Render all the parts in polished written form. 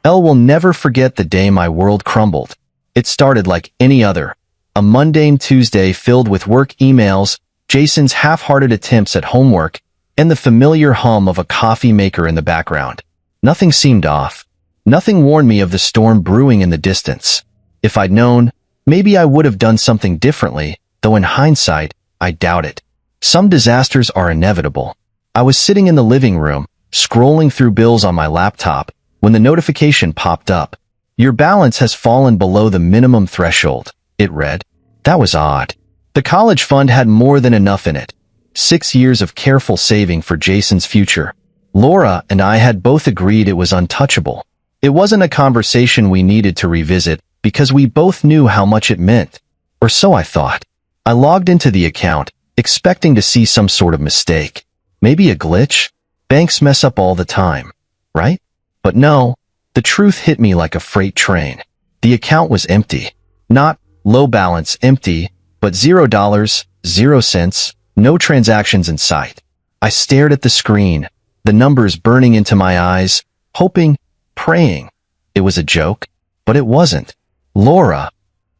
Elle will never forget the day my world crumbled. It started like any other. A mundane Tuesday filled with work emails, Jason's half-hearted attempts at homework, and the familiar hum of a coffee maker in the background. Nothing seemed off. Nothing warned me of the storm brewing in the distance. If I'd known, maybe I would have done something differently, though in hindsight, I doubt it. Some disasters are inevitable. I was sitting in the living room, scrolling through bills on my laptop, when the notification popped up. Your balance has fallen below the minimum threshold, it read. That was odd. The college fund had more than enough in it. 6 years of careful saving for Jason's future. Laura and I had both agreed it was untouchable. It wasn't a conversation we needed to revisit because we both knew how much it meant. Or so I thought. I logged into the account, expecting to see some sort of mistake. Maybe a glitch? Banks mess up all the time, right? But no, the truth hit me like a freight train. The account was empty. Not low balance empty, but $0, 0 cents, no transactions in sight. I stared at the screen, the numbers burning into my eyes, hoping, praying. It was a joke, but it wasn't. Laura.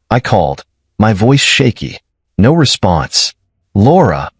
I called, my voice shaky. No response. Laura.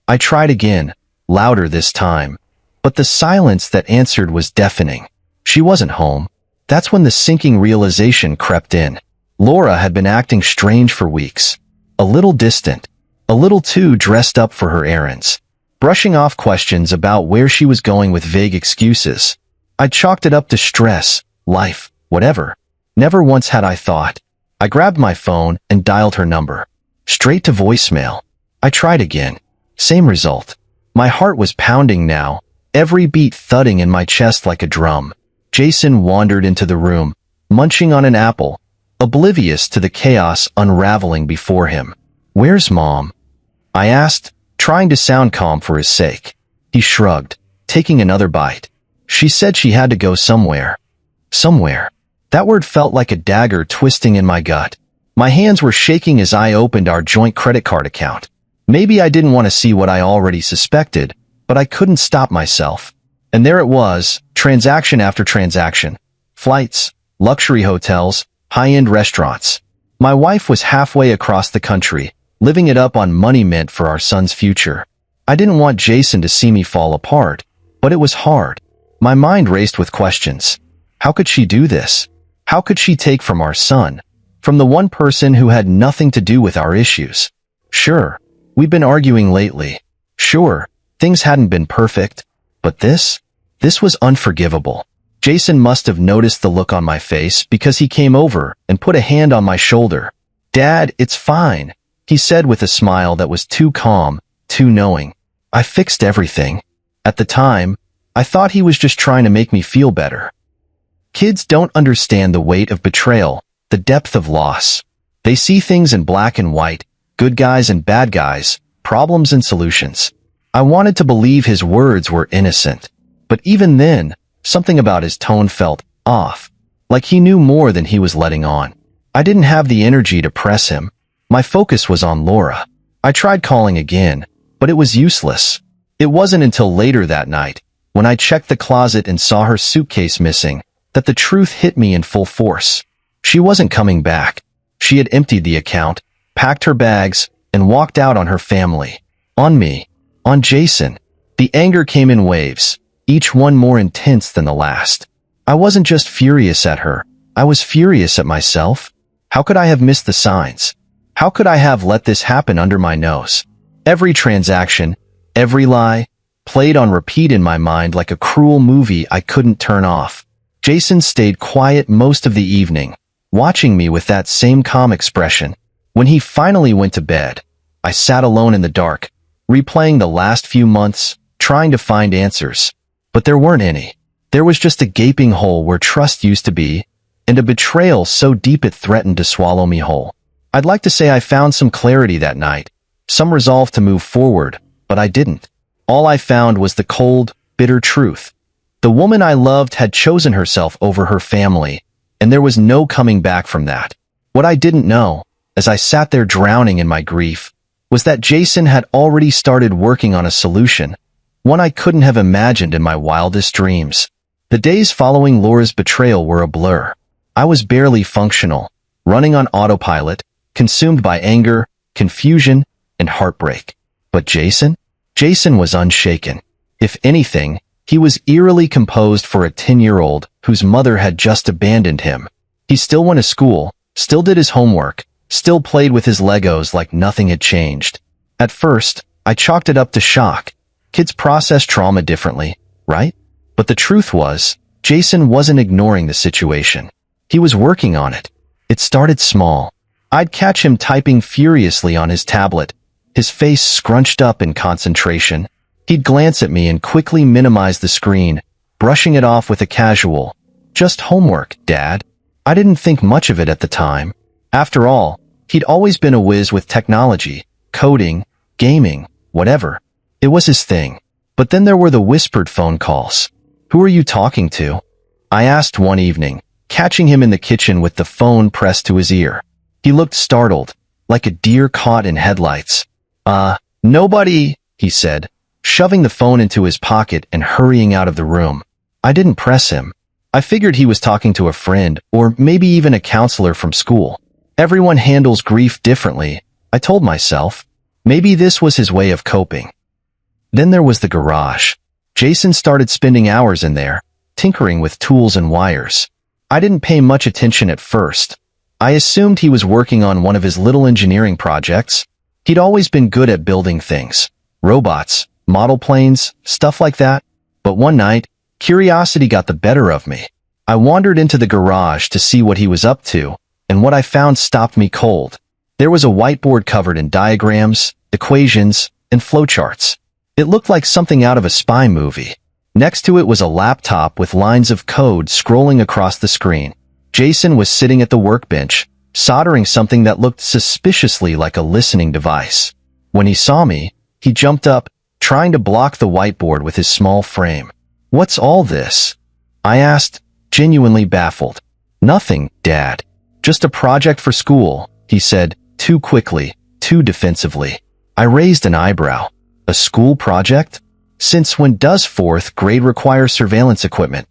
I tried again, louder this time, but the silence that answered was deafening. She wasn't home. That's when the sinking realization crept in. Laura had been acting strange for weeks. A little distant. A little too dressed up for her errands. Brushing off questions about where she was going with vague excuses. I chalked it up to stress, life, whatever. Never once had I thought. I grabbed my phone and dialed her number. Straight to voicemail. I tried again. Same result. My heart was pounding now, every beat thudding in my chest like a drum. Jason wandered into the room, munching on an apple, oblivious to the chaos unraveling before him. Where's Mom? I asked, trying to sound calm for his sake. He shrugged, taking another bite. She said she had to go somewhere. Somewhere. That word felt like a dagger twisting in my gut. My hands were shaking as I opened our joint credit card account. Maybe I didn't want to see what I already suspected, but I couldn't stop myself. And there it was, transaction after transaction. Flights, luxury hotels, high-end restaurants. My wife was halfway across the country, living it up on money meant for our son's future. I didn't want Jason to see me fall apart, but it was hard. My mind raced with questions. How could she do this? How could she take from our son? From the one person who had nothing to do with our issues? Sure, we'd been arguing lately. Sure, things hadn't been perfect. But this was unforgivable. Jason must have noticed the look on my face because he came over and put a hand on my shoulder. Dad, it's fine, he said with a smile that was too calm, too knowing. I fixed everything. At the time, I thought he was just trying to make me feel better. Kids don't understand the weight of betrayal, the depth of loss. They see things in black and white, good guys and bad guys, problems and solutions. I wanted to believe his words were innocent. But even then, something about his tone felt off, like he knew more than he was letting on. I didn't have the energy to press him. My focus was on Laura. I tried calling again, but it was useless. It wasn't until later that night, when I checked the closet and saw her suitcase missing, that the truth hit me in full force. She wasn't coming back. She had emptied the account, packed her bags, and walked out on her family. On me. On Jason. The anger came in waves, each one more intense than the last. I wasn't just furious at her. I was furious at myself. How could I have missed the signs? How could I have let this happen under my nose? Every transaction, every lie, played on repeat in my mind like a cruel movie I couldn't turn off. Jason stayed quiet most of the evening, watching me with that same calm expression. When he finally went to bed, I sat alone in the dark, replaying the last few months, trying to find answers. But there weren't any. There was just a gaping hole where trust used to be, and a betrayal so deep it threatened to swallow me whole. I'd like to say I found some clarity that night, some resolve to move forward, but I didn't. All I found was the cold, bitter truth. The woman I loved had chosen herself over her family, and there was no coming back from that. What I didn't know, as I sat there drowning in my grief, was that Jason had already started working on a solution, one I couldn't have imagined in my wildest dreams. The days following Laura's betrayal were a blur. I was barely functional, running on autopilot, consumed by anger, confusion, and heartbreak. But Jason? Jason was unshaken. If anything, he was eerily composed for a 10-year-old whose mother had just abandoned him. He still went to school, still did his homework, still played with his Legos like nothing had changed. At first, I chalked it up to shock. Kids process trauma differently, right? But the truth was, Jason wasn't ignoring the situation. He was working on it. It started small. I'd catch him typing furiously on his tablet, his face scrunched up in concentration. He'd glance at me and quickly minimize the screen, brushing it off with a casual, "Just homework, Dad." I didn't think much of it at the time. After all, he'd always been a whiz with technology, coding, gaming, whatever. It was his thing. But then there were the whispered phone calls. "Who are you talking to?" I asked one evening, catching him in the kitchen with the phone pressed to his ear. He looked startled, like a deer caught in headlights. Nobody," he said, shoving the phone into his pocket and hurrying out of the room. I didn't press him. I figured he was talking to a friend, or maybe even a counselor from school. Everyone handles grief differently, I told myself. Maybe this was his way of coping. Then there was the garage. Jason started spending hours in there, tinkering with tools and wires. I didn't pay much attention at first. I assumed he was working on one of his little engineering projects. He'd always been good at building things. Robots, model planes, stuff like that. But one night, curiosity got the better of me. I wandered into the garage to see what he was up to, and what I found stopped me cold. There was a whiteboard covered in diagrams, equations, and flowcharts. It looked like something out of a spy movie. Next to it was a laptop with lines of code scrolling across the screen. Jason was sitting at the workbench, soldering something that looked suspiciously like a listening device. When he saw me, he jumped up, trying to block the whiteboard with his small frame. "What's all this?" I asked, genuinely baffled. "Nothing, Dad. Just a project for school," he said, too quickly, too defensively. I raised an eyebrow. "A school project? Since when does fourth grade require surveillance equipment?"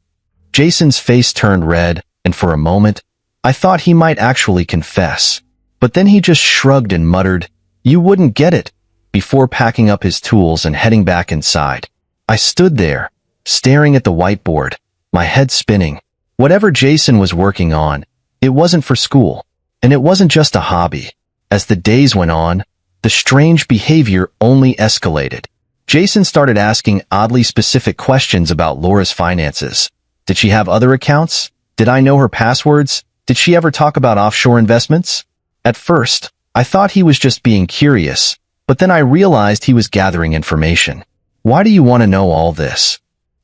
Jason's face turned red, and for a moment, I thought he might actually confess. But then he just shrugged and muttered, "You wouldn't get it," before packing up his tools and heading back inside. I stood there, staring at the whiteboard, my head spinning. Whatever Jason was working on, it wasn't for school, and it wasn't just a hobby. As the days went on, the strange behavior only escalated. Jason started asking oddly specific questions about Laura's finances. Did she have other accounts? Did I know her passwords? Did she ever talk about offshore investments? At first, I thought he was just being curious, but then I realized he was gathering information. "Why do you want to know all this?"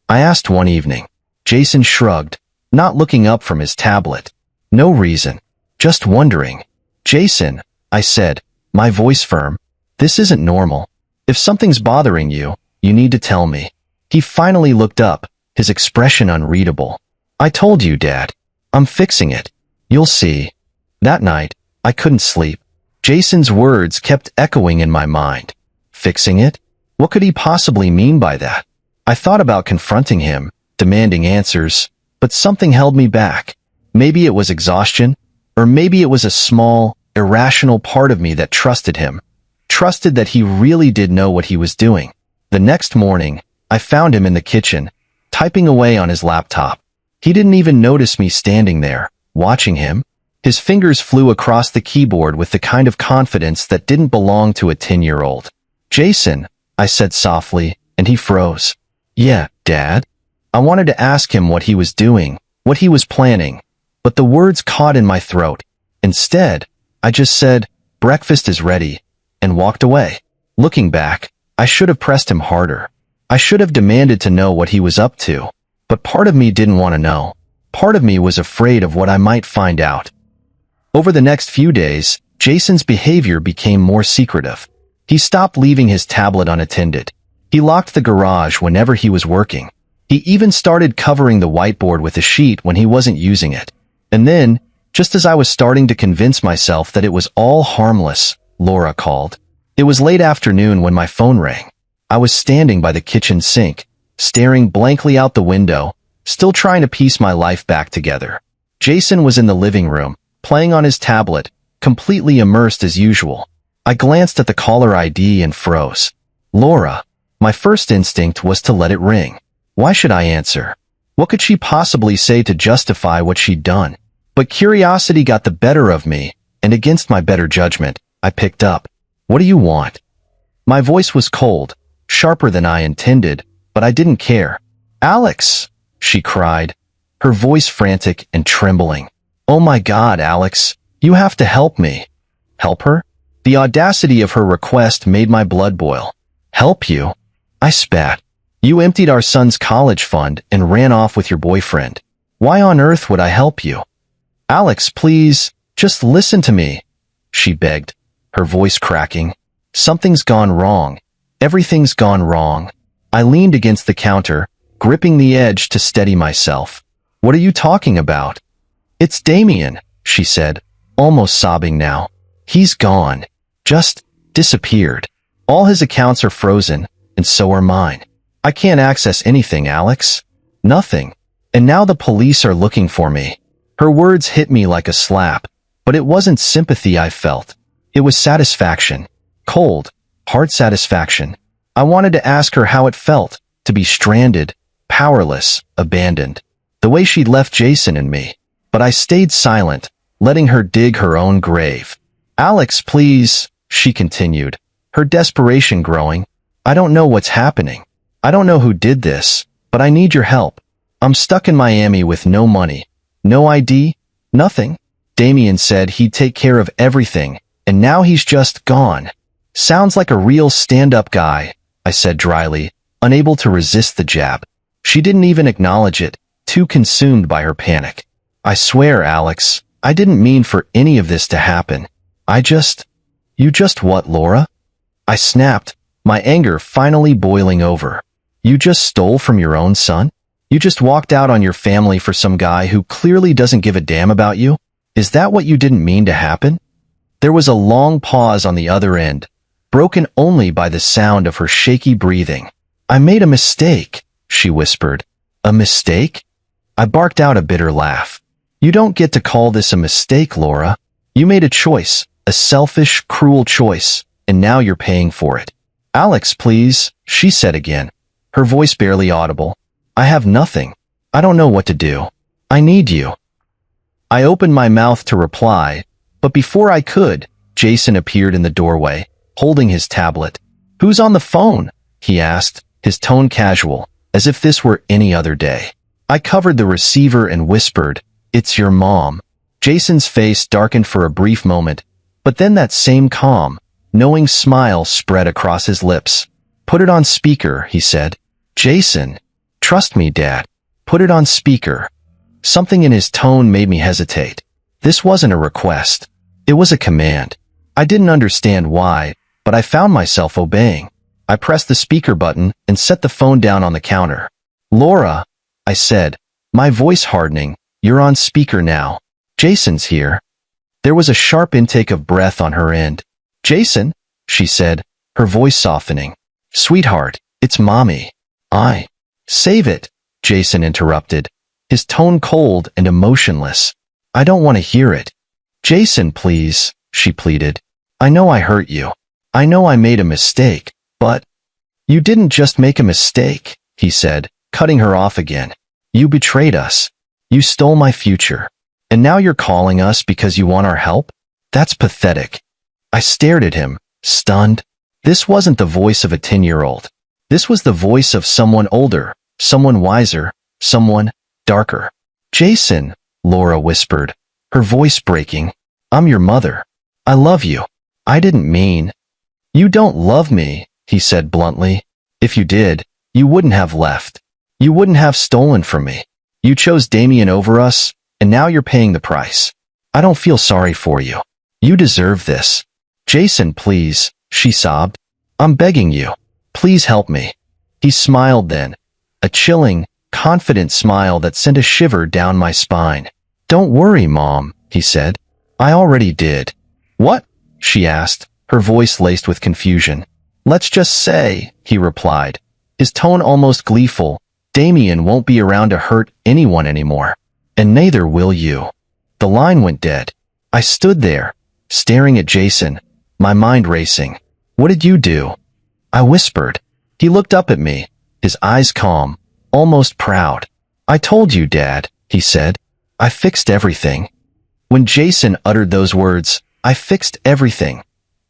I asked one evening. Jason shrugged, not looking up from his tablet. "No reason. Just wondering." "Jason," I said, my voice firm, "this isn't normal. If something's bothering you, you need to tell me." He finally looked up, his expression unreadable. "I told you, Dad. I'm fixing it. You'll see." That night, I couldn't sleep. Jason's words kept echoing in my mind. Fixing it? What could he possibly mean by that? I thought about confronting him, demanding answers, but something held me back. Maybe it was exhaustion, or maybe it was a small, irrational part of me that trusted him, trusted that he really did know what he was doing. The next morning, I found him in the kitchen, typing away on his laptop. He didn't even notice me standing there, watching him. His fingers flew across the keyboard with the kind of confidence that didn't belong to a 10-year-old. "Jason," I said softly, and he froze. "Yeah, Dad?" I wanted to ask him what he was doing, what he was planning, but the words caught in my throat. Instead, I just said, "Breakfast is ready," and walked away. Looking back, I should have pressed him harder. I should have demanded to know what he was up to. But part of me didn't want to know. Part of me was afraid of what I might find out. Over the next few days, Jason's behavior became more secretive. He stopped leaving his tablet unattended. He locked the garage whenever he was working. He even started covering the whiteboard with a sheet when he wasn't using it. And then, just as I was starting to convince myself that it was all harmless, Laura called. It was late afternoon when my phone rang. I was standing by the kitchen sink, staring blankly out the window, still trying to piece my life back together. Jason was in the living room, playing on his tablet, completely immersed as usual. I glanced at the caller ID and froze. Laura. My first instinct was to let it ring. Why should I answer? What could she possibly say to justify what she'd done? But curiosity got the better of me, and against my better judgment, I picked up. What do you want? My voice was cold, sharper than I intended, but I didn't care. Alex, she cried, her voice frantic and trembling. Oh my God, Alex, you have to help me. Help her? The audacity of her request made my blood boil. Help you? I spat. You emptied our son's college fund and ran off with your boyfriend. Why on earth would I help you? Alex, please, just listen to me, she begged, her voice cracking. Something's gone wrong. Everything's gone wrong. I leaned against the counter, gripping the edge to steady myself. What are you talking about? It's Damien, she said, almost sobbing now. He's gone. Just disappeared. All his accounts are frozen, and so are mine. I can't access anything, Alex. Nothing. And now the police are looking for me. Her words hit me like a slap, but it wasn't sympathy I felt. It was satisfaction. Cold, hard satisfaction. I wanted to ask her how it felt to be stranded, powerless, abandoned, the way she'd left Jason and me. But I stayed silent, letting her dig her own grave. Alex, please, she continued, her desperation growing. I don't know what's happening. I don't know who did this, but I need your help. I'm stuck in Miami with no money, no ID, nothing. Damien said he'd take care of everything, and now he's just gone. Sounds like a real stand-up guy, I said dryly, unable to resist the jab. She didn't even acknowledge it, too consumed by her panic. I swear, Alex, I didn't mean for any of this to happen. You just what, Laura? I snapped, my anger finally boiling over. You just stole from your own son? You just walked out on your family for some guy who clearly doesn't give a damn about you? Is that what you didn't mean to happen? There was a long pause on the other end, broken only by the sound of her shaky breathing. I made a mistake, she whispered. A mistake? I barked out a bitter laugh. You don't get to call this a mistake, Laura. You made a choice, a selfish, cruel choice, and now you're paying for it. Alex, please, she said again, her voice barely audible. I have nothing. I don't know what to do. I need you. I opened my mouth to reply, but before I could, Jason appeared in the doorway, holding his tablet. Who's on the phone? He asked, his tone casual, as if this were any other day. I covered the receiver and whispered, It's your mom. Jason's face darkened for a brief moment, but then that same calm, knowing smile spread across his lips. Put it on speaker, he said. Jason. Trust me, Dad. Put it on speaker. Something in his tone made me hesitate. This wasn't a request. It was a command. I didn't understand why, but I found myself obeying. I pressed the speaker button and set the phone down on the counter. Laura, I said, my voice hardening, you're on speaker now. Jason's here. There was a sharp intake of breath on her end. Jason, she said, her voice softening. Sweetheart, it's Mommy. Save it, Jason interrupted, his tone cold and emotionless. I don't want to hear it. Jason, please, she pleaded. I know I hurt you. I know I made a mistake, but you didn't just make a mistake, he said, cutting her off again. You betrayed us. You stole my future. And now you're calling us because you want our help? That's pathetic. I stared at him, stunned. This wasn't the voice of a 10-year-old. This was the voice of someone older, someone wiser, someone darker. Jason, Laura whispered, her voice breaking. I'm your mother. I love you. I didn't mean. You don't love me, he said bluntly. If you did, you wouldn't have left. You wouldn't have stolen from me. You chose Damien over us, and now you're paying the price. I don't feel sorry for you. You deserve this. Jason, please, she sobbed. I'm begging you. Please help me. He smiled then, a chilling, confident smile that sent a shiver down my spine. Don't worry, Mom, he said. I already did. What? She asked, her voice laced with confusion. Let's just say, he replied, his tone almost gleeful, Damien won't be around to hurt anyone anymore. And neither will you. The line went dead. I stood there, staring at Jason, my mind racing. What did you do? I whispered. He looked up at me, his eyes calm, almost proud. I told you, Dad, he said. I fixed everything. When Jason uttered those words, I fixed everything.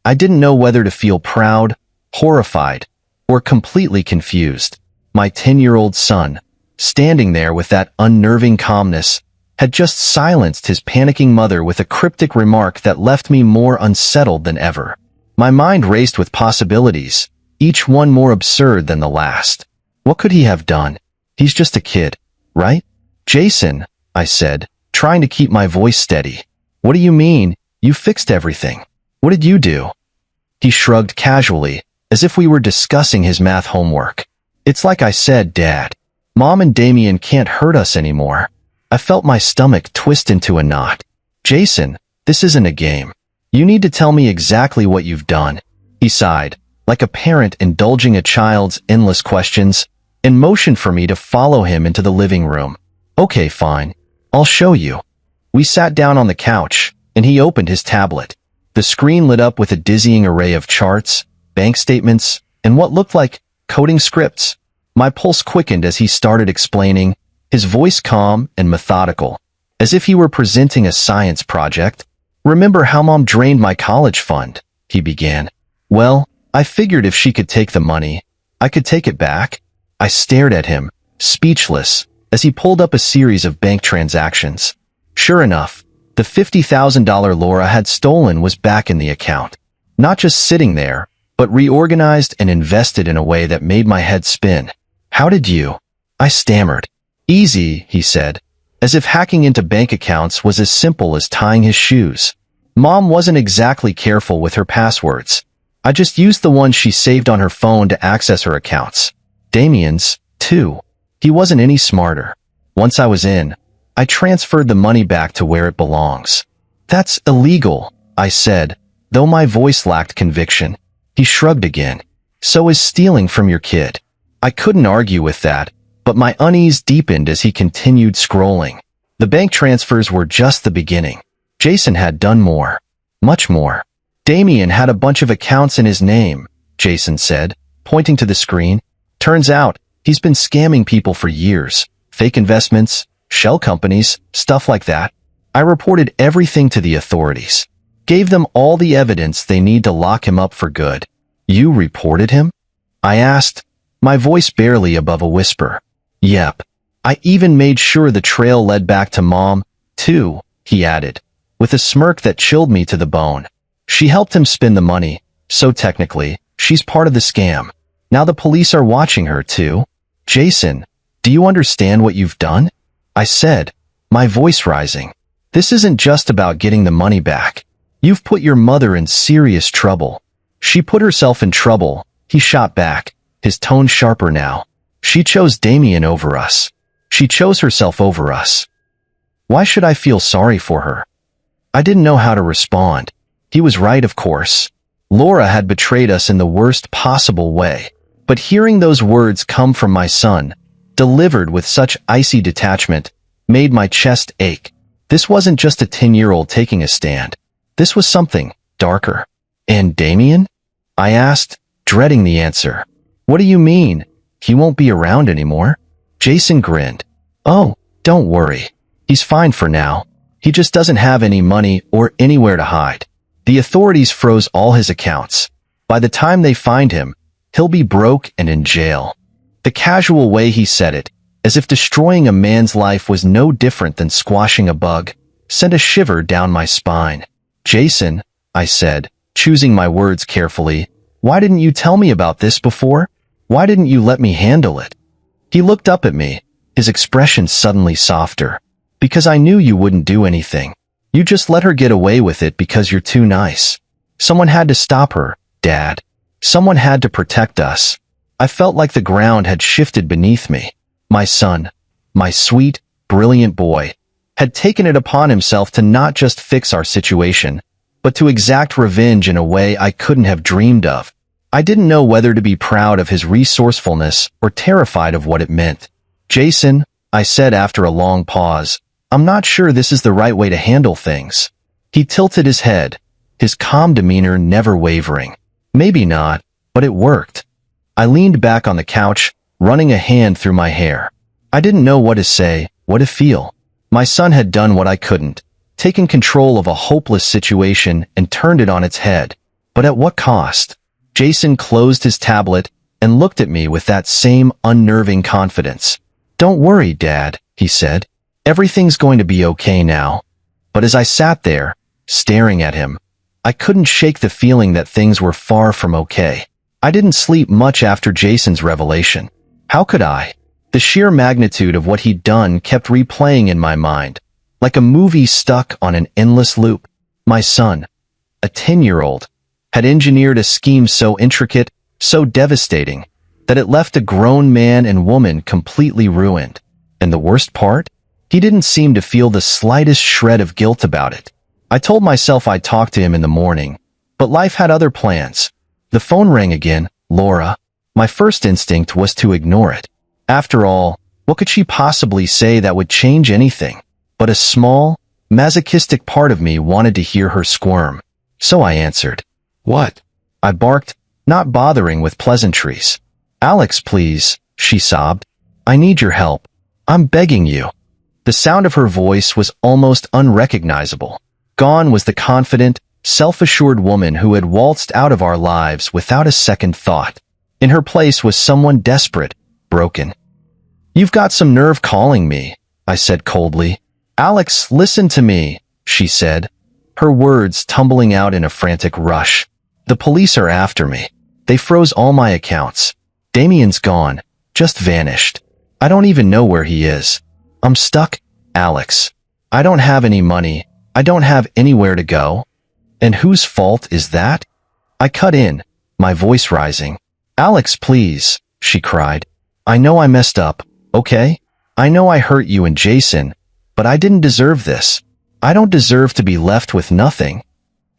I didn't know whether to feel proud, horrified, or completely confused. My 10-year-old son, standing there with that unnerving calmness, had just silenced his panicking mother with a cryptic remark that left me more unsettled than ever. My mind raced with possibilities, each one more absurd than the last. What could he have done? He's just a kid, right? Jason, I said, trying to keep my voice steady. What do you mean? You fixed everything. What did you do? He shrugged casually, as if we were discussing his math homework. It's like I said, Dad. Mom and Damien can't hurt us anymore. I felt my stomach twist into a knot. Jason, this isn't a game. You need to tell me exactly what you've done. He sighed, like a parent indulging a child's endless questions, and motioned for me to follow him into the living room. Okay, fine. I'll show you. We sat down on the couch, and he opened his tablet. The screen lit up with a dizzying array of charts, bank statements, and what looked like coding scripts. My pulse quickened as he started explaining, his voice calm and methodical, as if he were presenting a science project. Remember how Mom drained my college fund? He began. Well, I figured if she could take the money, I could take it back. I stared at him, speechless, as he pulled up a series of bank transactions. Sure enough, the $50,000 Laura had stolen was back in the account. Not just sitting there, but reorganized and invested in a way that made my head spin. How did you? I stammered. Easy, he said, as if hacking into bank accounts was as simple as tying his shoes. Mom wasn't exactly careful with her passwords. I just used the ones she saved on her phone to access her accounts. Damien's, too. He wasn't any smarter. Once I was in, I transferred the money back to where it belongs. That's illegal, I said, though my voice lacked conviction. He shrugged again. So is stealing from your kid. I couldn't argue with that, but my unease deepened as he continued scrolling. The bank transfers were just the beginning. Jason had done more. Much more. Damien had a bunch of accounts in his name, Jason said, pointing to the screen. Turns out, he's been scamming people for years. Fake investments, shell companies, stuff like that. I reported everything to the authorities. Gave them all the evidence they need to lock him up for good. You reported him? I asked, my voice barely above a whisper. Yep. I even made sure the trail led back to Mom, too, he added, with a smirk that chilled me to the bone. She helped him spend the money, so technically, she's part of the scam. Now the police are watching her, too. Jason, do you understand what you've done? I said, my voice rising. This isn't just about getting the money back. You've put your mother in serious trouble. She put herself in trouble, he shot back, his tone sharper now. She chose Damien over us. She chose herself over us. Why should I feel sorry for her? I didn't know how to respond. He was right, of course. Laura had betrayed us in the worst possible way. But hearing those words come from my son, delivered with such icy detachment, made my chest ache. This wasn't just a 10-year-old taking a stand. This was something darker. And Damien? I asked, dreading the answer. What do you mean? He won't be around anymore? Jason grinned. Oh, don't worry. He's fine for now. He just doesn't have any money or anywhere to hide. The authorities froze all his accounts. By the time they find him, he'll be broke and in jail. The casual way he said it, as if destroying a man's life was no different than squashing a bug, sent a shiver down my spine. Jason, I said, choosing my words carefully, why didn't you tell me about this before? Why didn't you let me handle it? He looked up at me, his expression suddenly softer. Because I knew you wouldn't do anything. You just let her get away with it because you're too nice. Someone had to stop her, Dad. Someone had to protect us. I felt like the ground had shifted beneath me. My son, my sweet, brilliant boy, had taken it upon himself to not just fix our situation, but to exact revenge in a way I couldn't have dreamed of. I didn't know whether to be proud of his resourcefulness or terrified of what it meant. Jason, I said after a long pause, I'm not sure this is the right way to handle things. He tilted his head, his calm demeanor never wavering. Maybe not, but it worked. I leaned back on the couch, running a hand through my hair. I didn't know what to say, what to feel. My son had done what I couldn't, taken control of a hopeless situation and turned it on its head. But at what cost? Jason closed his tablet and looked at me with that same unnerving confidence. Don't worry, Dad, he said. Everything's going to be okay now. But as I sat there, staring at him, I couldn't shake the feeling that things were far from okay. I didn't sleep much after Jason's revelation. How could I? The sheer magnitude of what he'd done kept replaying in my mind, like a movie stuck on an endless loop. My son, a 10-year-old, had engineered a scheme so intricate, so devastating, that it left a grown man and woman completely ruined. And the worst part? He didn't seem to feel the slightest shred of guilt about it. I told myself I'd talk to him in the morning, but life had other plans. The phone rang again, Laura. My first instinct was to ignore it. After all, what could she possibly say that would change anything? But a small, masochistic part of me wanted to hear her squirm. So I answered. What? I barked, not bothering with pleasantries. Alex, please, she sobbed. I need your help. I'm begging you. The sound of her voice was almost unrecognizable. Gone was the confident, self-assured woman who had waltzed out of our lives without a second thought. In her place was someone desperate, broken. You've got some nerve calling me, I said coldly. Alex, listen to me, she said, her words tumbling out in a frantic rush. The police are after me. They froze all my accounts. Damien's gone, just vanished. I don't even know where he is. I'm stuck, Alex. I don't have any money. I don't have anywhere to go. And whose fault is that? I cut in, my voice rising. Alex, please, she cried. I know I messed up, okay? I know I hurt you and Jason, but I didn't deserve this. I don't deserve to be left with nothing.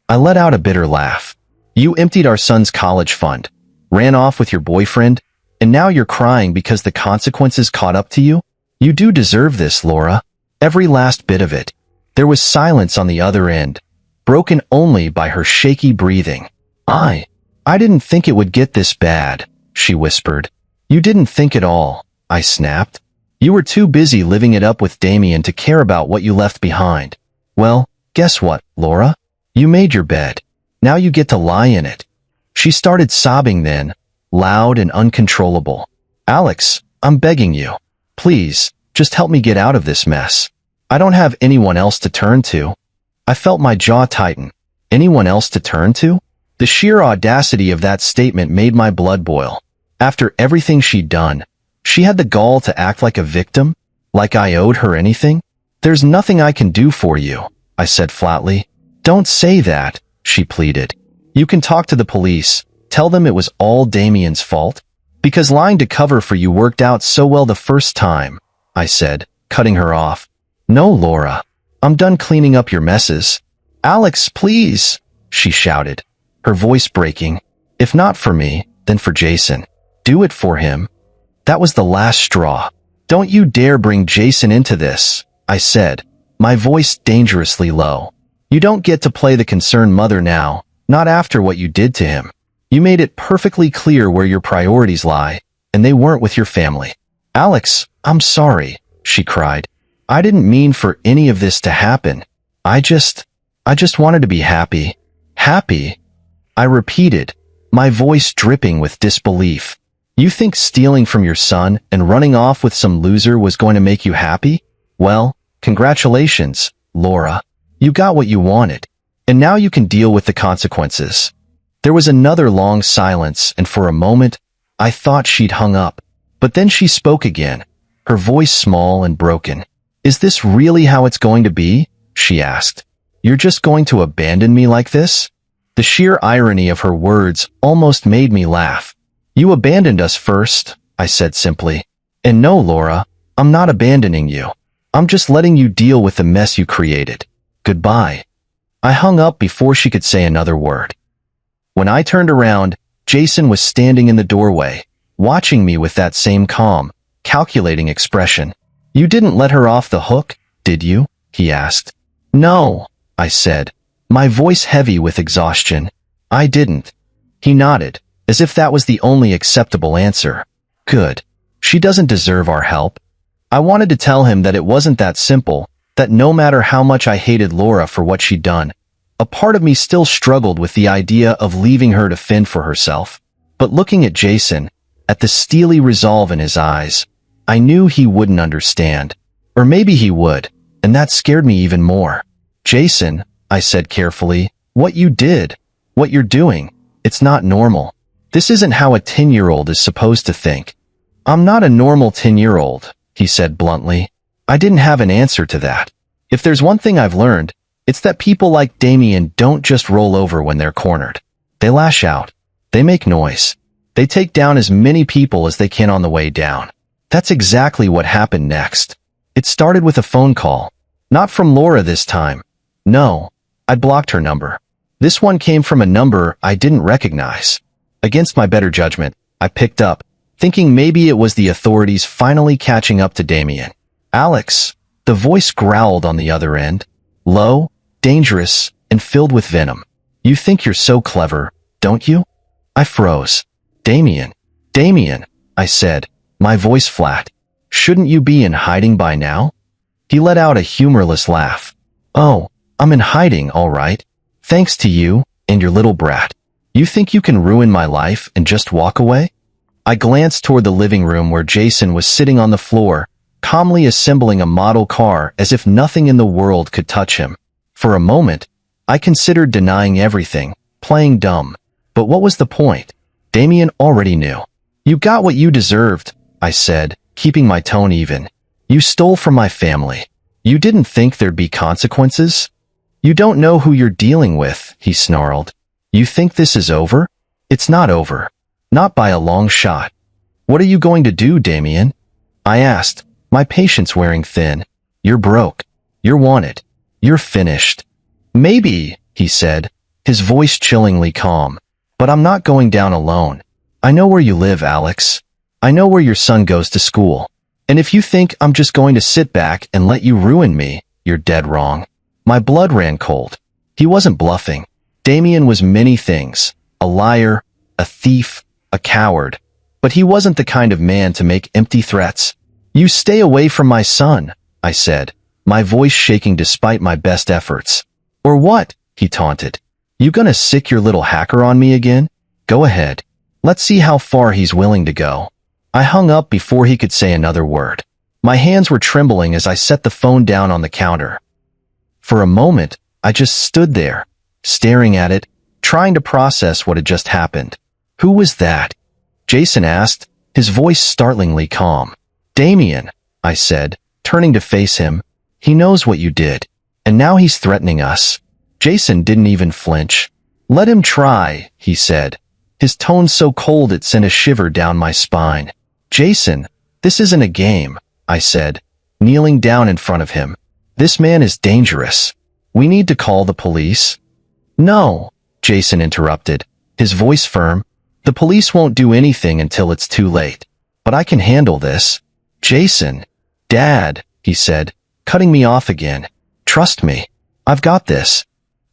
I let out a bitter laugh. You emptied our son's college fund, ran off with your boyfriend, and now you're crying because the consequences caught up to you? You do deserve this, Laura. Every last bit of it. There was silence on the other end, broken only by her shaky breathing. I didn't think it would get this bad, she whispered. You didn't think at all, I snapped. You were too busy living it up with Damien to care about what you left behind. Well, guess what, Laura? You made your bed. Now you get to lie in it. She started sobbing then, loud and uncontrollable. Alex, I'm begging you. Please, just help me get out of this mess. I don't have anyone else to turn to. I felt my jaw tighten. Anyone else to turn to? The sheer audacity of that statement made my blood boil. After everything she'd done, she had the gall to act like a victim, like I owed her anything. There's nothing I can do for you, I said flatly. Don't say that, she pleaded. You can talk to the police, tell them it was all Damien's fault. Because lying to cover for you worked out so well the first time, I said, cutting her off. No, Laura. I'm done cleaning up your messes. Alex, please, she shouted, her voice breaking. If not for me, then for Jason. Do it for him. That was the last straw. Don't you dare bring Jason into this, I said, my voice dangerously low. You don't get to play the concerned mother now, not after what you did to him. You made it perfectly clear where your priorities lie, and they weren't with your family. Alex, I'm sorry, she cried. I didn't mean for any of this to happen. I just wanted to be happy. Happy? I repeated, my voice dripping with disbelief. You think stealing from your son and running off with some loser was going to make you happy? Well, congratulations, Laura. You got what you wanted, and now you can deal with the consequences. There was another long silence, and for a moment, I thought she'd hung up. But then she spoke again, her voice small and broken. Is this really how it's going to be? She asked. You're just going to abandon me like this? The sheer irony of her words almost made me laugh. You abandoned us first, I said simply. And no, Laura, I'm not abandoning you. I'm just letting you deal with the mess you created. Goodbye. I hung up before she could say another word. When I turned around, Jason was standing in the doorway, watching me with that same calm, calculating expression. "You didn't let her off the hook, did you?" he asked. "No," I said, my voice heavy with exhaustion. "I didn't." He nodded, as if that was the only acceptable answer. "Good. She doesn't deserve our help." I wanted to tell him that it wasn't that simple, that no matter how much I hated Laura for what she'd done, a part of me still struggled with the idea of leaving her to fend for herself. But looking at Jason, at the steely resolve in his eyes, I knew he wouldn't understand. Or maybe he would, and that scared me even more. "Jason," I said carefully, "what you did, what you're doing, it's not normal. This isn't how a 10-year-old is supposed to think." "I'm not a normal 10-year-old, he said bluntly. I didn't have an answer to that. If there's one thing I've learned, it's that people like Damien don't just roll over when they're cornered. They lash out. They make noise. They take down as many people as they can on the way down. That's exactly what happened next. It started with a phone call. Not from Laura this time. No, I'd blocked her number. This one came from a number I didn't recognize. Against my better judgment, I picked up, thinking maybe it was the authorities finally catching up to Damien. "Alex," the voice growled on the other end. Low, dangerous, and filled with venom. "You think you're so clever, don't you?" I froze. "Damien, Damien," I said, my voice flat. "Shouldn't you be in hiding by now?" He let out a humorless laugh. "Oh, I'm in hiding, all right. Thanks to you and your little brat. You think you can ruin my life and just walk away?" I glanced toward the living room where Jason was sitting on the floor, calmly assembling a model car as if nothing in the world could touch him. For a moment, I considered denying everything, playing dumb. But what was the point? Damien already knew. "You got what you deserved," I said, keeping my tone even. "You stole from my family. You didn't think there'd be consequences?" "You don't know who you're dealing with," he snarled. "You think this is over? It's not over. Not by a long shot." "What are you going to do, Damien?" I asked, my patience wearing thin. "You're broke. You're wanted. You're finished." "Maybe," he said, his voice chillingly calm. "But I'm not going down alone. I know where you live, Alex. I know where your son goes to school. And if you think I'm just going to sit back and let you ruin me, you're dead wrong." My blood ran cold. He wasn't bluffing. Damien was many things. A liar, a thief, a coward. But he wasn't the kind of man to make empty threats. "You stay away from my son," I said, my voice shaking despite my best efforts. "Or what?" he taunted. "You gonna sick your little hacker on me again? Go ahead. Let's see how far he's willing to go." I hung up before he could say another word. My hands were trembling as I set the phone down on the counter. For a moment, I just stood there, staring at it, trying to process what had just happened. "Who was that?" Jason asked, his voice startlingly calm. "Damien," I said, turning to face him. "He knows what you did, and now he's threatening us." Jason didn't even flinch. "Let him try," he said, his tone so cold it sent a shiver down my spine. "Jason, this isn't a game," I said, kneeling down in front of him. "This man is dangerous. We need to call the police." "No," Jason interrupted, his voice firm. "The police won't do anything until it's too late. But I can handle this." "Jason." "Dad," he said, cutting me off again. "Trust me. I've got this."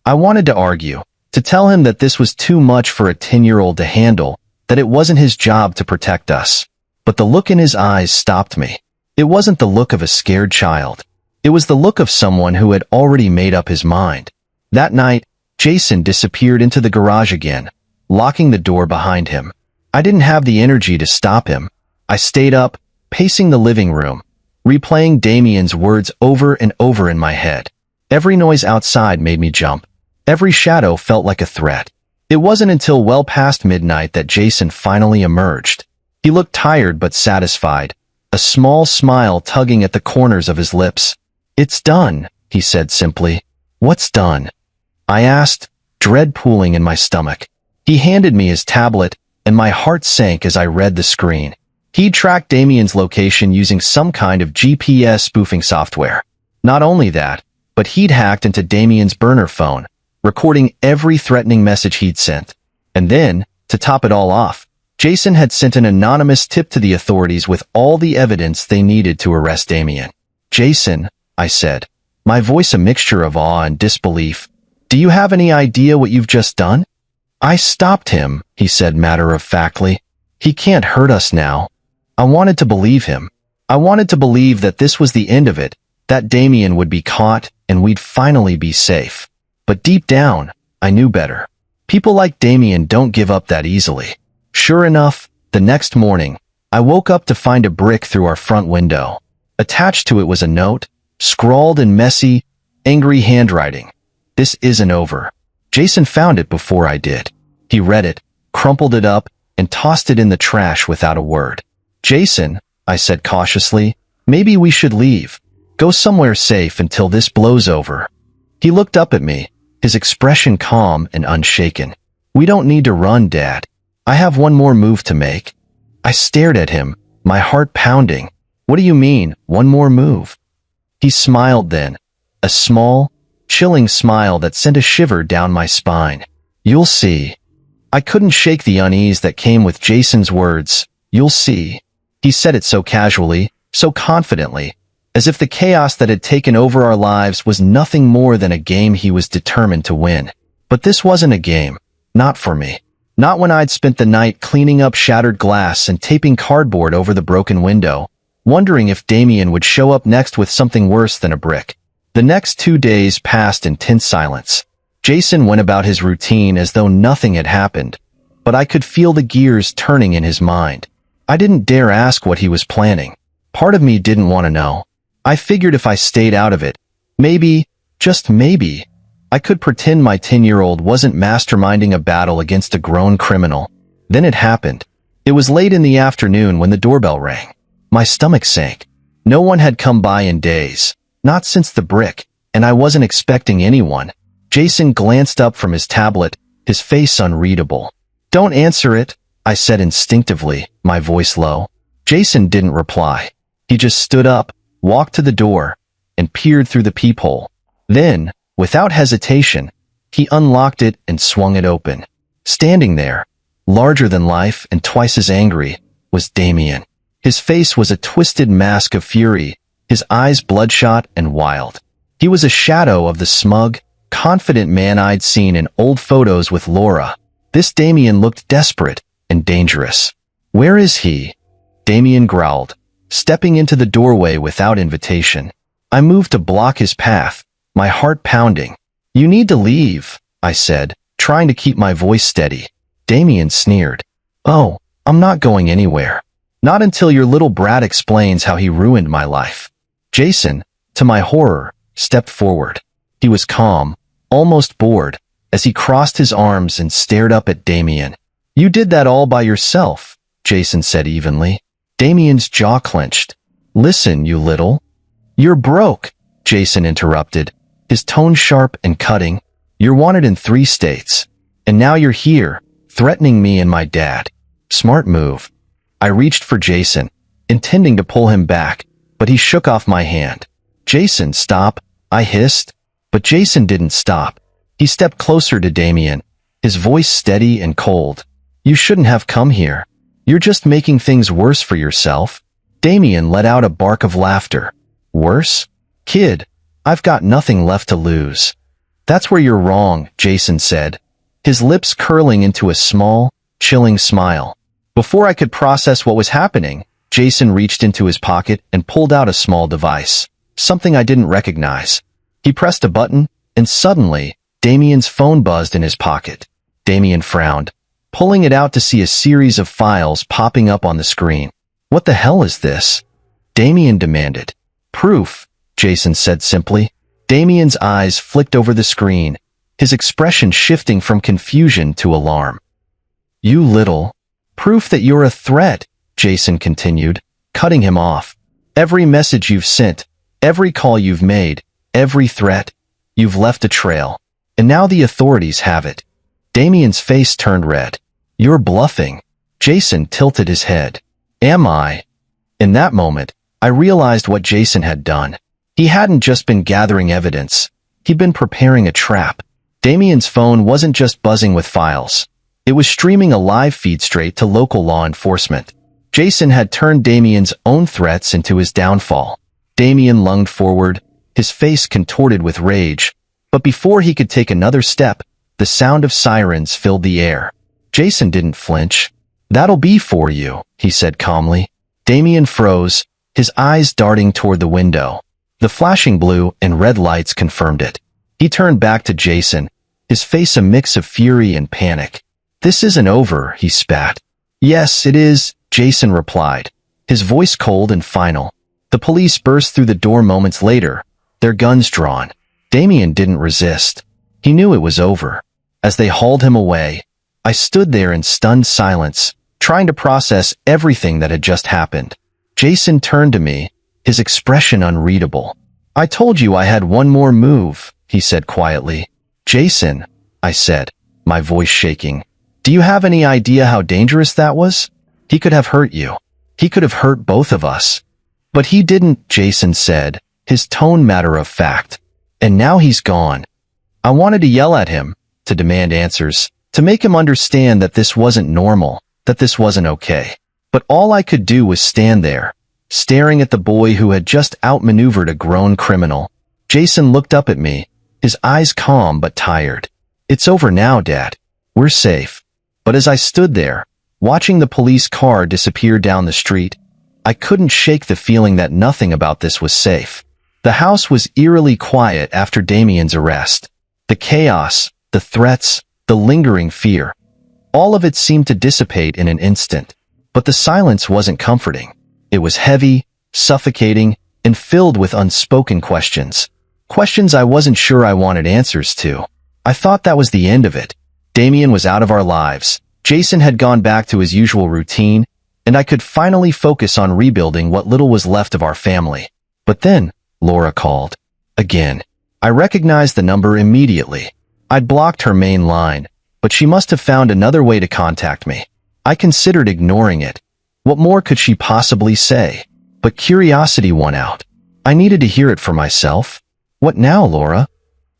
I wanted to argue, to tell him that this was too much for a 10-year-old to handle, that it wasn't his job to protect us. But the look in his eyes stopped me. It wasn't the look of a scared child. It was the look of someone who had already made up his mind. That night, Jason disappeared into the garage again, locking the door behind him. I didn't have the energy to stop him. I stayed up, pacing the living room, replaying Damien's words over and over in my head. Every noise outside made me jump. Every shadow felt like a threat. It wasn't until well past midnight that Jason finally emerged. He looked tired but satisfied, a small smile tugging at the corners of his lips. "It's done," he said simply. "What's done?" I asked, dread pooling in my stomach. He handed me his tablet, and my heart sank as I read the screen. He'd tracked Damien's location using some kind of GPS spoofing software. Not only that, but he'd hacked into Damien's burner phone, recording every threatening message he'd sent. And then, to top it all off, Jason had sent an anonymous tip to the authorities with all the evidence they needed to arrest Damien. "Jason," I said, my voice a mixture of awe and disbelief, "do you have any idea what you've just done?" "I stopped him," he said matter-of-factly. "He can't hurt us now." I wanted to believe him. I wanted to believe that this was the end of it, that Damien would be caught and we'd finally be safe. But deep down, I knew better. People like Damien don't give up that easily. Sure enough, the next morning, I woke up to find a brick through our front window. Attached to it was a note, scrawled in messy, angry handwriting. "This isn't over." Jason found it before I did. He read it, crumpled it up, and tossed it in the trash without a word. "Jason," I said cautiously, "maybe we should leave. Go somewhere safe until this blows over." He looked up at me, his expression calm and unshaken. "We don't need to run, Dad. I have one more move to make." I stared at him, my heart pounding. "What do you mean, one more move?" He smiled then, a small, chilling smile that sent a shiver down my spine. "You'll see." I couldn't shake the unease that came with Jason's words. "You'll see." He said it so casually, so confidently, as if the chaos that had taken over our lives was nothing more than a game he was determined to win. But this wasn't a game. Not for me. Not when I'd spent the night cleaning up shattered glass and taping cardboard over the broken window, wondering if Damien would show up next with something worse than a brick. The next 2 days passed in tense silence. Jason went about his routine as though nothing had happened, but I could feel the gears turning in his mind. I didn't dare ask what he was planning. Part of me didn't want to know. I figured if I stayed out of it, maybe, just maybe, I could pretend my 10-year-old wasn't masterminding a battle against a grown criminal. Then it happened. It was late in the afternoon when the doorbell rang. My stomach sank. No one had come by in days, not since the brick, and I wasn't expecting anyone. Jason glanced up from his tablet, his face unreadable. "Don't answer it," I said instinctively, my voice low. Jason didn't reply. He just stood up, walked to the door, and peered through the peephole. Then, without hesitation, he unlocked it and swung it open. Standing there, larger than life and twice as angry, was Damien. His face was a twisted mask of fury, his eyes bloodshot and wild. He was a shadow of the smug, confident man I'd seen in old photos with Laura. This Damien looked desperate and dangerous. "Where is he?" Damien growled, stepping into the doorway without invitation. I moved to block his path, my heart pounding. "You need to leave," I said, trying to keep my voice steady. Damien sneered. "Oh, I'm not going anywhere. Not until your little brat explains how he ruined my life." Jason, to my horror, stepped forward. He was calm, almost bored, as he crossed his arms and stared up at Damien. "You did that all by yourself," Jason said evenly. Damien's jaw clenched. "Listen, you little—" "You're broke," Jason interrupted, his tone sharp and cutting. "You're wanted in 3 states. And now you're here, threatening me and my dad. Smart move." I reached for Jason, intending to pull him back, but he shook off my hand. "Jason, stop," I hissed. But Jason didn't stop. He stepped closer to Damien, his voice steady and cold. "You shouldn't have come here. You're just making things worse for yourself." Damien let out a bark of laughter. "Worse? Kid, I've got nothing left to lose." "That's where you're wrong," Jason said, his lips curling into a small, chilling smile. Before I could process what was happening, Jason reached into his pocket and pulled out a small device, something I didn't recognize. He pressed a button, and suddenly, Damien's phone buzzed in his pocket. Damien frowned, pulling it out to see a series of files popping up on the screen. "What the hell is this?" Damien demanded. "Proof," Jason said simply. Damien's eyes flicked over the screen, his expression shifting from confusion to alarm. "You little—" "Proof that you're a threat," Jason continued, cutting him off. "Every message you've sent, every call you've made, every threat, you've left a trail. And now the authorities have it." Damien's face turned red. "You're bluffing." Jason tilted his head. "Am I?" In that moment, I realized what Jason had done. He hadn't just been gathering evidence. He'd been preparing a trap. Damien's phone wasn't just buzzing with files. It was streaming a live feed straight to local law enforcement. Jason had turned Damien's own threats into his downfall. Damien lunged forward, his face contorted with rage. But before he could take another step, the sound of sirens filled the air. Jason didn't flinch. "That'll be for you," he said calmly. Damien froze, his eyes darting toward the window. The flashing blue and red lights confirmed it. He turned back to Jason, his face a mix of fury and panic. "This isn't over," he spat. "Yes, it is," Jason replied, his voice cold and final. The police burst through the door moments later, their guns drawn. Damien didn't resist. He knew it was over. As they hauled him away, I stood there in stunned silence, trying to process everything that had just happened. Jason turned to me, his expression unreadable. "I told you I had one more move," he said quietly. "Jason," I said, my voice shaking, "do you have any idea how dangerous that was? He could have hurt you. He could have hurt both of us." "But he didn't," Jason said, his tone matter of fact. "And now he's gone." I wanted to yell at him, to demand answers, to make him understand that this wasn't normal, that this wasn't okay. But all I could do was stand there, staring at the boy who had just outmaneuvered a grown criminal. Jason looked up at me, his eyes calm but tired. "It's over now, Dad. We're safe." But as I stood there, watching the police car disappear down the street, I couldn't shake the feeling that nothing about this was safe. The house was eerily quiet after Damien's arrest. The chaos, the threats, the lingering fear. All of it seemed to dissipate in an instant. But the silence wasn't comforting. It was heavy, suffocating, and filled with unspoken questions. Questions I wasn't sure I wanted answers to. I thought that was the end of it. Damien was out of our lives. Jason had gone back to his usual routine, and I could finally focus on rebuilding what little was left of our family. But then, Laura called. Again. I recognized the number immediately. I'd blocked her main line, but she must have found another way to contact me. I considered ignoring it. What more could she possibly say? But curiosity won out. I needed to hear it for myself. "What now, Laura?"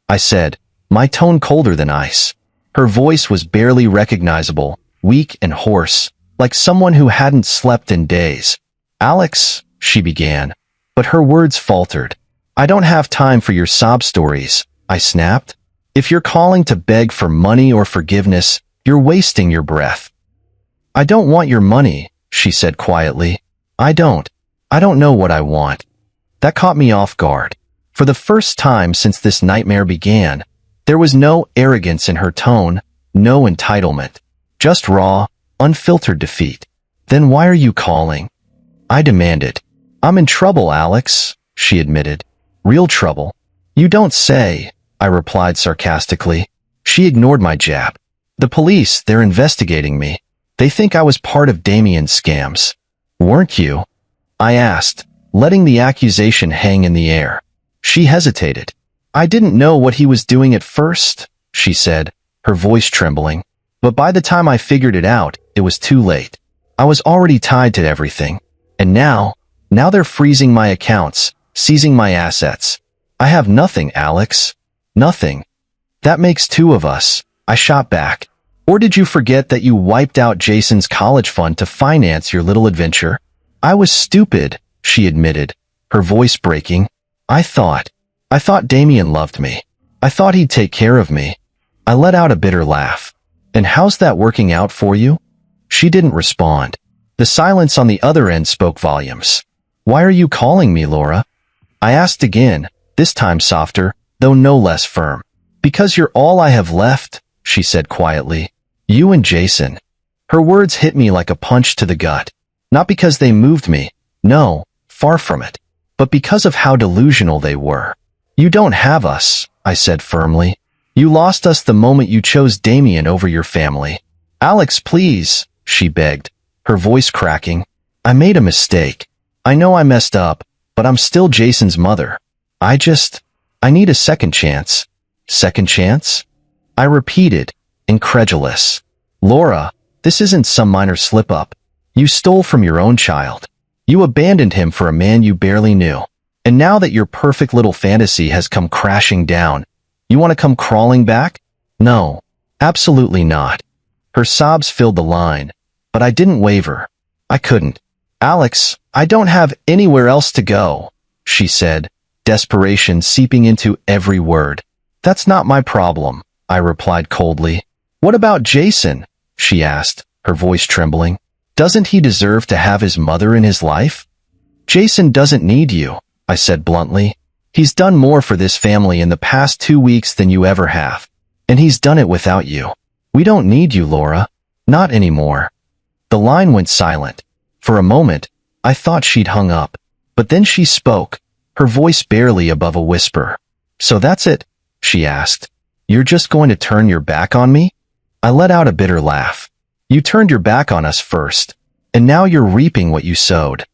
I said, my tone colder than ice. Her voice was barely recognizable, weak and hoarse, like someone who hadn't slept in days. "Alex," she began, but her words faltered. "I don't have time for your sob stories," I snapped. "If you're calling to beg for money or forgiveness, you're wasting your breath." "I don't want your money," she said quietly. I don't know what I want." That caught me off guard. For the first time since this nightmare began, there was no arrogance in her tone, no entitlement. Just raw, unfiltered defeat. "Then why are you calling?" I demanded. "I'm in trouble, Alex," she admitted. "Real trouble." "You don't say," I replied sarcastically. She ignored my jab. "The police, they're investigating me. They think I was part of Damien's scams." "Weren't you?" I asked, letting the accusation hang in the air. She hesitated. "I didn't know what he was doing at first," she said, her voice trembling. "But by the time I figured it out, it was too late. I was already tied to everything. And now they're freezing my accounts, seizing my assets. I have nothing, Alex. Nothing." "That makes two of us," I shot back. "Or did you forget that you wiped out Jason's college fund to finance your little adventure?" "I was stupid," she admitted, her voice breaking. I thought Damien loved me. I thought he'd take care of me." I let out a bitter laugh. "And how's that working out for you?" She didn't respond. The silence on the other end spoke volumes. "Why are you calling me, Laura?" I asked again, this time softer, though no less firm. "Because you're all I have left," she said quietly. "You and Jason." Her words hit me like a punch to the gut. Not because they moved me, no, far from it, but because of how delusional they were. "You don't have us," I said firmly. "You lost us the moment you chose Damien over your family." "Alex, please," she begged, her voice cracking. "I made a mistake. I know I messed up, but I'm still Jason's mother. I need a second chance." "Second chance?" I repeated, incredulous. "Laura, this isn't some minor slip-up. You stole from your own child. You abandoned him for a man you barely knew. And now that your perfect little fantasy has come crashing down, you want to come crawling back? No, absolutely not." Her sobs filled the line, but I didn't waver. I couldn't. "Alex, I don't have anywhere else to go," she said, desperation seeping into every word. "That's not my problem," I replied coldly. "What about Jason?" she asked, her voice trembling. "Doesn't he deserve to have his mother in his life?" "Jason doesn't need you," I said bluntly. "He's done more for this family in the past 2 weeks than you ever have. And he's done it without you. We don't need you, Laura. Not anymore." The line went silent. For a moment, I thought she'd hung up. But then she spoke, her voice barely above a whisper. "So that's it?" she asked. "You're just going to turn your back on me?" I let out a bitter laugh. "You turned your back on us first, and now you're reaping what you sowed."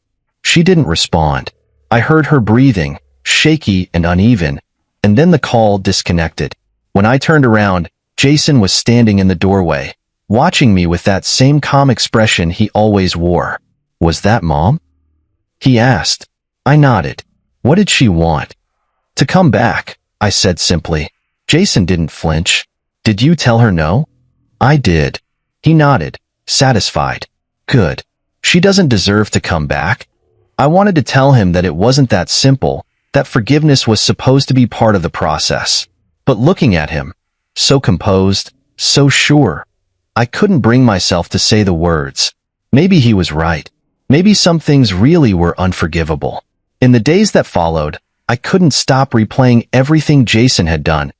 She didn't respond. I heard her breathing, shaky and uneven, and then the call disconnected. When I turned around, Jason was standing in the doorway, watching me with that same calm expression he always wore. "Was that Mom?" he asked. I nodded. What did she want? "To come back," I said simply. Jason didn't flinch. "Did you tell her no?" "I did." He nodded, satisfied. "Good. She doesn't deserve to come back." I wanted to tell him that it wasn't that simple, that forgiveness was supposed to be part of the process. But looking at him, so composed, so sure, I couldn't bring myself to say the words. Maybe he was right. Maybe some things really were unforgivable. In the days that followed, I couldn't stop replaying everything Jason had done,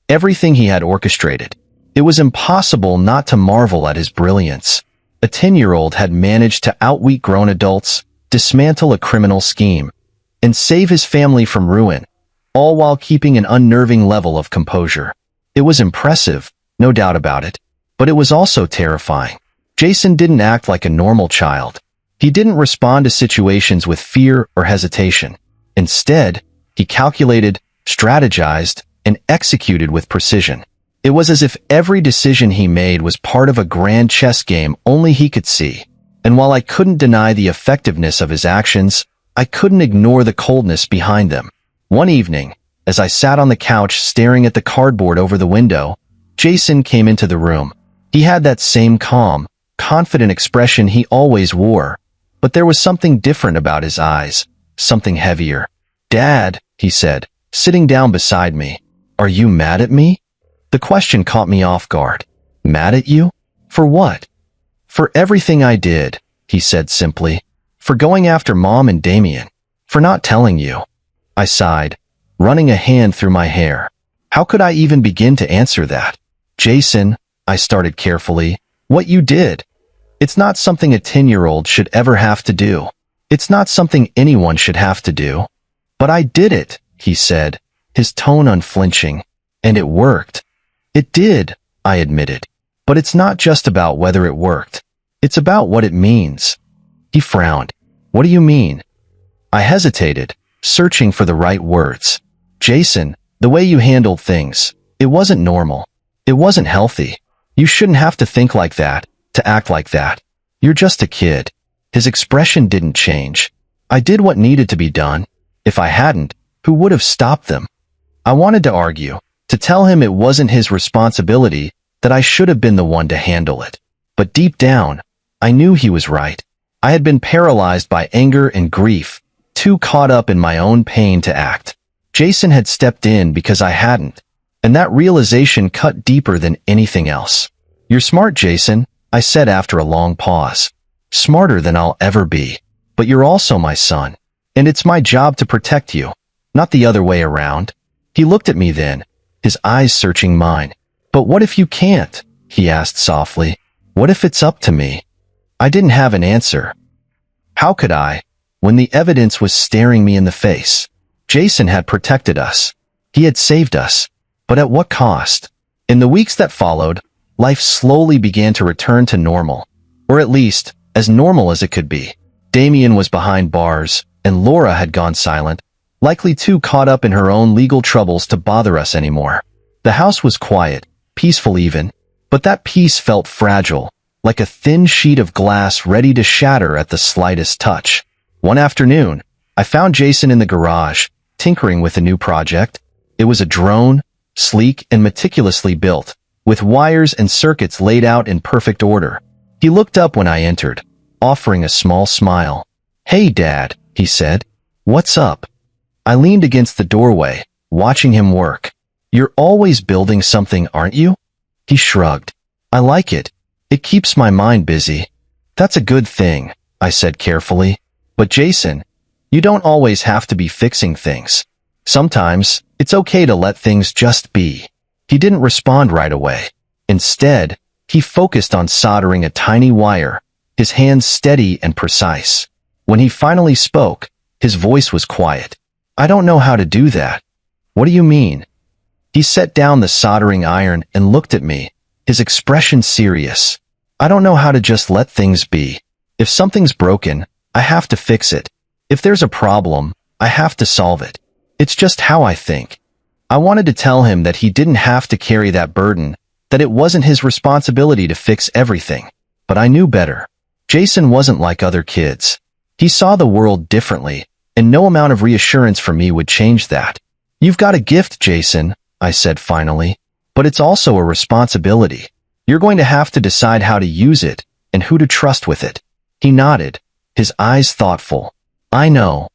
everything he had orchestrated. It was impossible not to marvel at his brilliance. A 10-year-old had managed to outwit grown adults, dismantle a criminal scheme, and save his family from ruin, all while keeping an unnerving level of composure. It was impressive, no doubt about it, but it was also terrifying. Jason didn't act like a normal child. He didn't respond to situations with fear or hesitation. Instead, he calculated, strategized, and executed with precision. It was as if every decision he made was part of a grand chess game only he could see. And while I couldn't deny the effectiveness of his actions, I couldn't ignore the coldness behind them. One evening, as I sat on the couch staring at the cardboard over the window, Jason came into the room. He had that same calm, confident expression he always wore, but there was something different about his eyes, something heavier. "Dad," he said, sitting down beside me, "are you mad at me?" The question caught me off guard. "Mad at you? For what?" "For everything I did," he said simply. "For going after Mom and Damien. For not telling you." I sighed, running a hand through my hair. How could I even begin to answer that? "Jason," I started carefully, "what you did. It's not something a 10-year-old should ever have to do. It's not something anyone should have to do." "But I did it," he said, his tone unflinching. "And it worked." "It did," I admitted. "But it's not just about whether it worked. It's about what it means." He frowned. "What do you mean?" I hesitated, searching for the right words. "Jason, the way you handled things, it wasn't normal. It wasn't healthy. You shouldn't have to think like that, to act like that. You're just a kid." His expression didn't change. "I did what needed to be done. If I hadn't, who would have stopped them?" I wanted to argue, to tell him it wasn't his responsibility, that I should have been the one to handle it. But deep down, I knew he was right. I had been paralyzed by anger and grief, too caught up in my own pain to act. Jason had stepped in because I hadn't, and that realization cut deeper than anything else. "You're smart, Jason," I said after a long pause. "Smarter than I'll ever be. But you're also my son, and it's my job to protect you, not the other way around." He looked at me then, his eyes searching mine. "But what if you can't?" he asked softly. "What if it's up to me?" I didn't have an answer. How could I, when the evidence was staring me in the face? Jason had protected us. He had saved us. But at what cost? In the weeks that followed, life slowly began to return to normal, or at least, as normal as it could be. Damien was behind bars, and Laura had gone silent, likely too caught up in her own legal troubles to bother us anymore. The house was quiet, peaceful even, but that peace felt fragile, like a thin sheet of glass ready to shatter at the slightest touch. One afternoon, I found Jason in the garage, tinkering with a new project. It was a drone, sleek and meticulously built, with wires and circuits laid out in perfect order. He looked up when I entered, offering a small smile. "Hey, Dad," he said. "What's up?" I leaned against the doorway, watching him work. "You're always building something, aren't you?" He shrugged. "I like it. It keeps my mind busy." "That's a good thing," I said carefully. "But Jason, you don't always have to be fixing things. Sometimes, it's okay to let things just be." He didn't respond right away. Instead, he focused on soldering a tiny wire, his hands steady and precise. When he finally spoke, his voice was quiet. "I don't know how to do that." "What do you mean?" He set down the soldering iron and looked at me, his expression serious. "I don't know how to just let things be. If something's broken, I have to fix it. If there's a problem, I have to solve it. It's just how I think." I wanted to tell him that he didn't have to carry that burden, that it wasn't his responsibility to fix everything. But I knew better. Jason wasn't like other kids. He saw the world differently, and no amount of reassurance from me would change that. "You've got a gift, Jason," I said finally, "but it's also a responsibility. You're going to have to decide how to use it and who to trust with it." He nodded, his eyes thoughtful. "I know."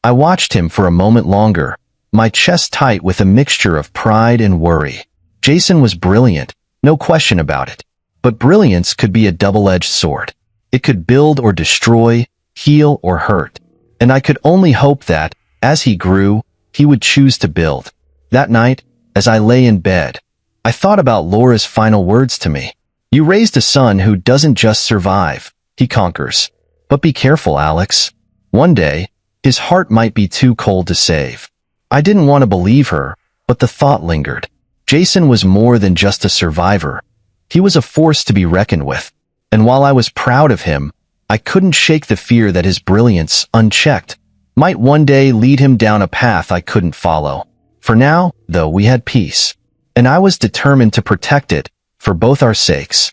I watched him for a moment longer, my chest tight with a mixture of pride and worry. Jason was brilliant, no question about it. But brilliance could be a double-edged sword. It could build or destroy, heal or hurt. And I could only hope that, as he grew, he would choose to build. That night, as I lay in bed, I thought about Laura's final words to me. "You raised a son who doesn't just survive, he conquers. But be careful, Alex. One day, his heart might be too cold to save." I didn't want to believe her, but the thought lingered. Jason was more than just a survivor. He was a force to be reckoned with. And while I was proud of him, I couldn't shake the fear that his brilliance, unchecked, might one day lead him down a path I couldn't follow. For now, though, we had peace. And I was determined to protect it, for both our sakes.